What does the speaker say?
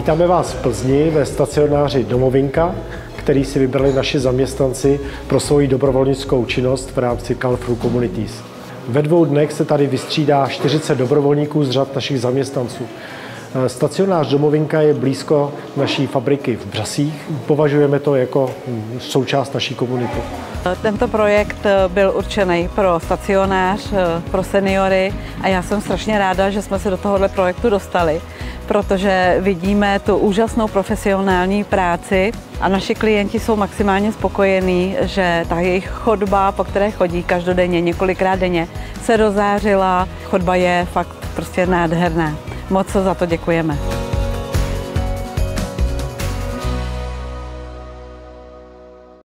Vítáme vás v Plzni ve stacionáři Domovinka, který si vybrali naši zaměstnanci pro svoji dobrovolnickou činnost v rámci Call Through Communities. Ve 2 dnech se tady vystřídá 40 dobrovolníků z řad našich zaměstnanců. Stacionář Domovinka je blízko naší fabriky v Břasích. Považujeme to jako součást naší komunity. Tento projekt byl určený pro stacionář, pro seniory a já jsem strašně ráda, že jsme se do tohoto projektu dostali, protože vidíme tu úžasnou profesionální práci a naši klienti jsou maximálně spokojení, že ta jejich chodba, po které chodí každodenně, několikrát denně, se rozářila. Chodba je fakt prostě nádherná. Moc za to děkujeme.